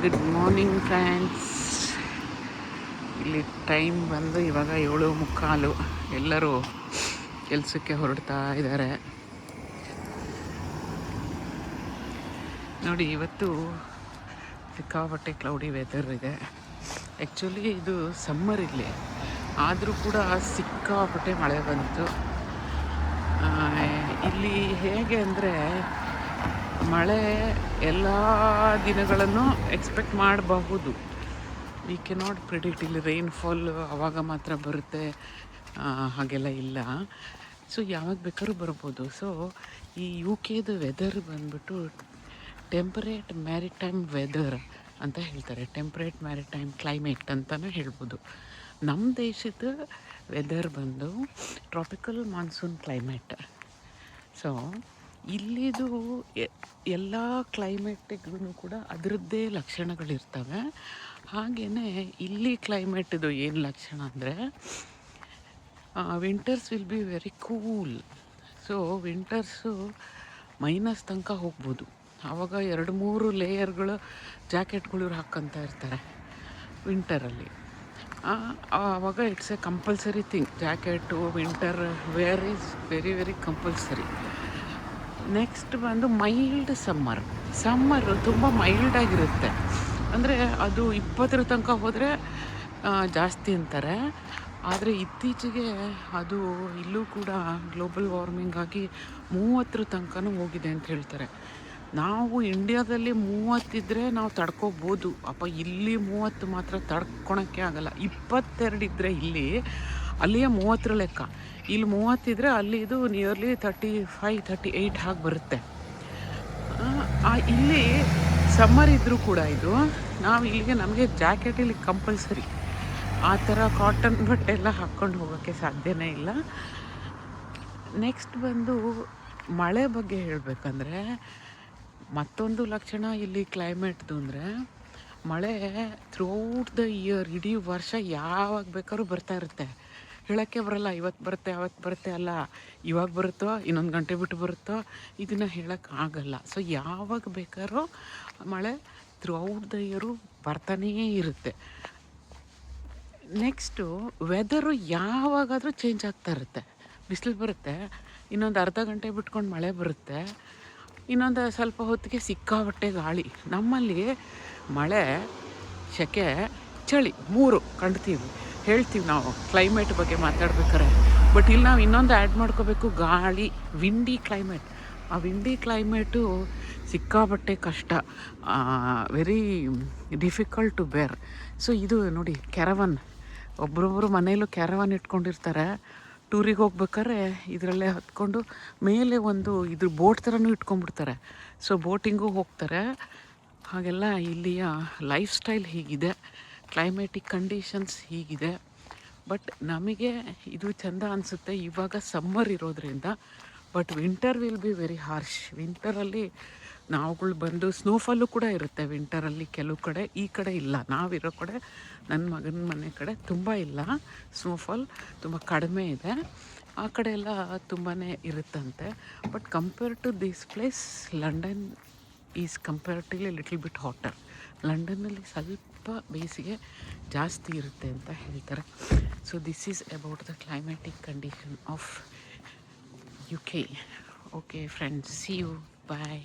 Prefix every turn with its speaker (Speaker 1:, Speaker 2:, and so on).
Speaker 1: Good morning friends. ಇಲ್ಲಿ time ಬಂದು ಇವಾಗ 7:45. ಎಲ್ಲರೂ ಕೆಲಸಕ್ಕೆ ಹೊರಡ್ತಾ ಇದ್ದಾರೆ. ನೋಡಿ, ಇವತ್ತು ಸಿಕ್ಕಾಪಟ್ಟೆ ಕ್ಲೌಡಿ ವೆದರ್ ಇದೆ. ಆ್ಯಕ್ಚುಲಿ ಇದು ಸಮ್ಮರ್ ಇಲ್ಲಿ, ಆದರೂ ಕೂಡ ಸಿಕ್ಕಾಪಟ್ಟೆ ಮಳೆ ಬಂತು. ಇಲ್ಲಿ ಹೇಗೆ ಅಂದರೆ, ಮಳೆ ಎಲ್ಲ ದಿನಗಳನ್ನು ಎಕ್ಸ್ಪೆಕ್ಟ್ ಮಾಡಬಹುದು. We cannot predict. ಇಲ್ಲಿ ರೈನ್ಫಾಲ್ ಆವಾಗ ಮಾತ್ರ ಬರುತ್ತೆ ಹಾಗೆಲ್ಲ ಇಲ್ಲ. ಸೊ ಯಾವಾಗ ಬೇಕಾದ್ರೂ ಬರ್ಬೋದು. ಸೊ ಈ UK ವೆದರ್ ಬಂದ್ಬಿಟ್ಟು ಟೆಂಪರೇಟ್ ಮ್ಯಾರಿಟೈಮ್ ವೆದರ್ ಅಂತ ಹೇಳ್ತಾರೆ. ಟೆಂಪರೇಟ್ ಮ್ಯಾರಿಟೈಮ್ ಕ್ಲೈಮೇಟ್ ಅಂತಲೂ ಹೇಳ್ಬೋದು. ನಮ್ಮ ದೇಶದ ವೆದರ್ ಬಂದು ಟ್ರಾಪಿಕಲ್ ಮಾನ್ಸೂನ್ ಕ್ಲೈಮೇಟ್. ಸೊ ಇಲ್ಲಿದು ಎಲ್ಲ ಕ್ಲೈಮೇಟಿಗೂ ಕೂಡ ಅದರದ್ದೇ ಲಕ್ಷಣಗಳಿರ್ತವೆ. ಹಾಗೆಯೇ ಇಲ್ಲಿ ಕ್ಲೈಮೇಟದು ಏನು ಲಕ್ಷಣ ಅಂದರೆ, winters will be very cool. So winters minus ತನಕ ಹೋಗ್ಬೋದು. ಆವಾಗ 2-3 ಲೇಯರ್ಗಳು ಜಾಕೆಟ್ಗಳು ಹಾಕ್ಕೊಂತ ಇರ್ತಾರೆ ವಿಂಟರಲ್ಲಿ. ಆವಾಗ it's A compulsory thing. Jacket winter where is very very compulsory. Next ಬಂದು ಮೈಲ್ಡ್ ಸಮ್ಮರು ತುಂಬ ಮೈಲ್ಡಾಗಿರುತ್ತೆ. ಅಂದರೆ ಅದು 20 ತನಕ ಹೋದರೆ ಜಾಸ್ತಿ ಅಂತಾರೆ. ಆದರೆ ಇತ್ತೀಚೆಗೆ ಅದು ಇಲ್ಲೂ ಕೂಡ ಗ್ಲೋಬಲ್ ವಾರ್ಮಿಂಗ್ ಆಗಿ 30 ತನಕನೂ ಹೋಗಿದೆ ಅಂತ ಹೇಳ್ತಾರೆ. ನಾವು ಇಂಡಿಯಾದಲ್ಲಿ 30 ಇದ್ದರೆ ನಾವು ತಡ್ಕೋಬೋದು. ಇಲ್ಲಿ 30 ಮಾತ್ರ ತಡ್ಕೊಳಕ್ಕೆ ಆಗಲ್ಲ. 22 ಇದ್ದರೆ ಇಲ್ಲಿ, ಅಲ್ಲಿಯೇ 30 ಲೆಕ್ಕ. ಇಲ್ಲಿ 30 ಇದ್ದರೆ ಅಲ್ಲಿ ಇದು ನಿಯರ್ಲಿ 35-38 ಹಾಗೆ ಬರುತ್ತೆ. ಇಲ್ಲಿ ಸಮ್ಮರ್ ಇದ್ದರೂ ಕೂಡ ಇದು ನಾವು ಇಲ್ಲಿಗೆ ನಮಗೆ ಜಾಕೆಟ್ ಇಲ್ಲಿ ಕಂಪಲ್ಸರಿ. ಆ ಥರ ಕಾಟನ್ ಬಟ್ಟೆ ಎಲ್ಲ ಹಾಕ್ಕೊಂಡು ಹೋಗೋಕ್ಕೆ ಸಾಧ್ಯನೇ ಇಲ್ಲ. ನೆಕ್ಸ್ಟ್ ಬಂದು ಮಳೆ ಬಗ್ಗೆ ಹೇಳಬೇಕಂದ್ರೆ, ಮತ್ತೊಂದು ಲಕ್ಷಣ ಇಲ್ಲಿ ಕ್ಲೈಮೇಟ್ದು ಅಂದರೆ, ಮಳೆ ಥ್ರೂಔಟ್ ದ ಇಯರ್, ಇಡೀ ವರ್ಷ ಯಾವಾಗ ಬೇಕಾದ್ರೂ ಬರ್ತಾ ಇರುತ್ತೆ. ಹೇಳೋಕ್ಕೆ ಬರಲ್ಲ ಇವತ್ತು ಬರುತ್ತೆ ಅವತ್ತು ಬರುತ್ತೆ ಅಲ್ಲ, ಇವಾಗ ಬರುತ್ತೋ ಇನ್ನೊಂದು ಗಂಟೆ ಬಿಟ್ಟು ಬರುತ್ತೋ, ಇದನ್ನು ಹೇಳೋಕ್ಕೆ ಆಗಲ್ಲ. ಸೊ ಯಾವಾಗ ಬೇಕಾದ್ರೂ ಮಳೆ ಥ್ರೂಔಟ್ ದ ಇಯರು ಬರ್ತಾನೇ ಇರುತ್ತೆ. ನೆಕ್ಸ್ಟು ವೆದರು ಯಾವಾಗಾದರೂ ಚೇಂಜ್ ಆಗ್ತಾ ಇರುತ್ತೆ. ಬಿಸಿಲು ಬರುತ್ತೆ, ಇನ್ನೊಂದು ಅರ್ಧ ಗಂಟೆ ಬಿಟ್ಕೊಂಡು ಮಳೆ ಬರುತ್ತೆ, ಇನ್ನೊಂದು ಸ್ವಲ್ಪ ಹೊತ್ತಿಗೆ ಸಿಕ್ಕಾಪಟ್ಟೆ ಗಾಳಿ. ನಮ್ಮಲ್ಲಿ ಮಳೆ, ಸೆಕೆ, ಚಳಿ 3 ಕಾಣ್ತೀವಿ, ಹೇಳ್ತೀವಿ ನಾವು ಕ್ಲೈಮೇಟ್ ಬಗ್ಗೆ ಮಾತಾಡ್ಬೇಕಾರೆ. ಬಟ್ ಇಲ್ಲಿ ನಾವು ಇನ್ನೊಂದು ಆ್ಯಡ್ ಮಾಡ್ಕೋಬೇಕು, ಗಾಳಿ, ವಿಂಡಿ ಕ್ಲೈಮೇಟ್. ಆ ವಿಂಡಿ ಕ್ಲೈಮೇಟು ಸಿಕ್ಕಾಪಟ್ಟೆ ಕಷ್ಟ, very difficult to bear. So ಇದು ನೋಡಿ, ಕ್ಯಾರವನ್, ಒಬ್ರೊಬ್ಬರು ಮನೆಯಲ್ಲೂ ಕ್ಯಾರವನ್ ಇಟ್ಕೊಂಡಿರ್ತಾರೆ. ಟೂರಿಗೆ ಹೋಗ್ಬೇಕಾದ್ರೆ ಇದರಲ್ಲೇ ಹತ್ಕೊಂಡು ಮೇಲೆ ಒಂದು ಇದ್ರ ಬೋಟ್ ಥರನೂ ಇಟ್ಕೊಂಡ್ಬಿಡ್ತಾರೆ. ಸೊ ಬೋಟಿಂಗೂ ಹೋಗ್ತಾರೆ. ಹಾಗೆಲ್ಲ ಇಲ್ಲಿಯ ಲೈಫ್ ಸ್ಟೈಲ್ ಹೀಗಿದೆ, ಕ್ಲೈಮೇಟಿಕ್ ಕಂಡೀಷನ್ಸ್ ಹೀಗಿದೆ. ಬಟ್ ನಮಗೆ ಇದು ಚೆಂದ ಅನಿಸುತ್ತೆ ಇವಾಗ ಸಮ್ಮರ್ ಇರೋದ್ರಿಂದ. But winter will be very harsh. ವಿಂಟರಲ್ಲಿ ನಾವುಗಳು ಬಂದು ಸ್ನೋಫಾಲು ಕೂಡ ಇರುತ್ತೆ ವಿಂಟರಲ್ಲಿ ಕೆಲವು ಕಡೆ. ಈ ಕಡೆ ಇಲ್ಲ, ನಾವಿರೋ ಕಡೆ, ನನ್ನ ಮಗನ ಮನೆ ಕಡೆ ತುಂಬ ಇಲ್ಲ, ಸ್ನೋಫಾಲ್ ತುಂಬ ಕಡಿಮೆ ಇದೆ. ಆ ಕಡೆ ಎಲ್ಲ ತುಂಬಾ ಇರುತ್ತಂತೆ. But compare to this place, London is comparatively little bit hotter. ಲಂಡನ್ನಲ್ಲಿ ಸ್ವಲ್ಪ ಬೇಸಿಗೆ ಜಾಸ್ತಿ ಇರುತ್ತೆ ಅಂತ ಹೇಳ್ತಾರೆ. So this is about the climatic condition of UK. Okay friends, see you, bye.